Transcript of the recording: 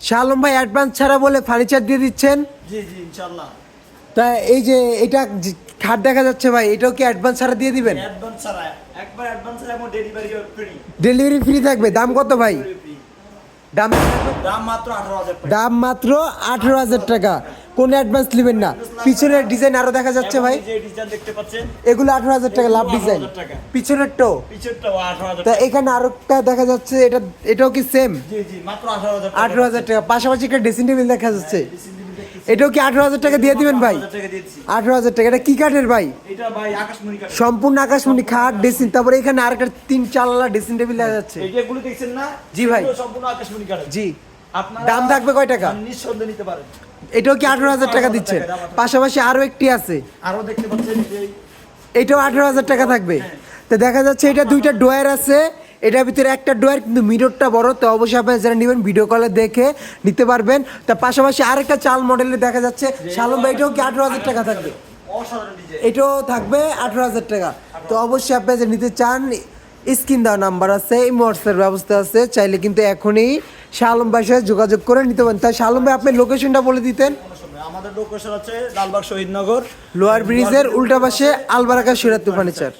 শাহ আলম ভাই অ্যাডভান্স ছাড়া বলে ফার্নিচার দিয়ে দিচ্ছেন? জি জি ইনশাআল্লাহ। তা এই যে এটা খাট দেখা যাচ্ছে ভাই, এটাও কি অ্যাডভান্স ছাড়া দিয়ে দিবেন? অ্যাডভান্স ছাড়া, একবার অ্যাডভান্স ছাড়া এবং ডেলিভারি ফ্রি। ডেলিভারি ফ্রি থাকবে। দাম কত ভাই? দাম দাম মাত্র 18,000 টাকা। দাম মাত্র 18,000 টাকা। কোন অ্যাডভান্স নেবেন না। পিছনের ডিজাইন আরো দেখা যাচ্ছে ভাই, যে ডিজাইন দেখতে পাচ্ছেন এগুলো 18,000 টাকা লাভ ডিজাইন। 18,000 টাকা। পিছনেরটাও পিছনটাও 18,000 তা টাকা। এখানে আরেকটা দেখা যাচ্ছে, এটাও কি সেম? জি জি মাত্র 18,000 টাকা। 18,000 টাকা। পাশাপাশি একটা ড্রেসিং টেবিল দেখা যাচ্ছে, এটাও কি 18,000 টাকা দিয়ে দিবেন ভাই? 18,000 টাকা দিয়েছি। 18,000 টাকা। এটা কি কাঠের ভাই? এটা ভাই আকাশমণি কাঠ। সম্পূর্ণ আকাশমণি খাট ড্রেসিং। তারপরে এখানে আরেকটা 3-4 আলা ড্রেসিং টেবিল দেখা যাচ্ছে। এই যেগুলো দেখছেন না? জি ভাই। এগুলো সম্পূর্ণ আকাশমণি কাঠ। জি। আপনারা দাম থাকবে কয় টাকা? নিঃসন্দেহে নিতে পারেন। এটাও কি 18,000 টাকা দিচ্ছেন? পাশাপাশি আরো একটি আছে, আরো দেখতে পাচ্ছেন যে এটাও 18,000 টাকা থাকবে। তো দেখা যাচ্ছে এটা দুইটা ডোয়ার আছে, এটার ভিতরে একটা ডোয়ার কিন্তু মিররটা বড়। তো অবশ্যই আপনারা যারা নেবেন ভিডিও কলে দেখে নিতে পারবেন। তার পাশাপাশি আরেকটা চাল মডেলের দেখা যাচ্ছে। শালম ভাই এটাও কি 18,000 টাকা থাকবে? অসাধারণ ডিজাইন। এটাও থাকবে 18,000 টাকা। তো অবশ্যই আপনারা যে নিতে চান স্ক্রিন দেওয়া নাম্বার আছে, এই হোয়াটসঅ্যাপ ব্যবস্থা আছে, চাইলে কিন্তু এখনই শালম ভাইয়ের সাথে যোগাযোগ করে নিতে পারেন। তাই শালম ভাই আপনি লোকেশনটা বলে দিতেন। আমাদের লোকেশন আছে লালবাগ শহীদনগর, লোয়ার ব্রিজের উল্টা পাশে আলবারাকা সিরাত ফার্নিচার।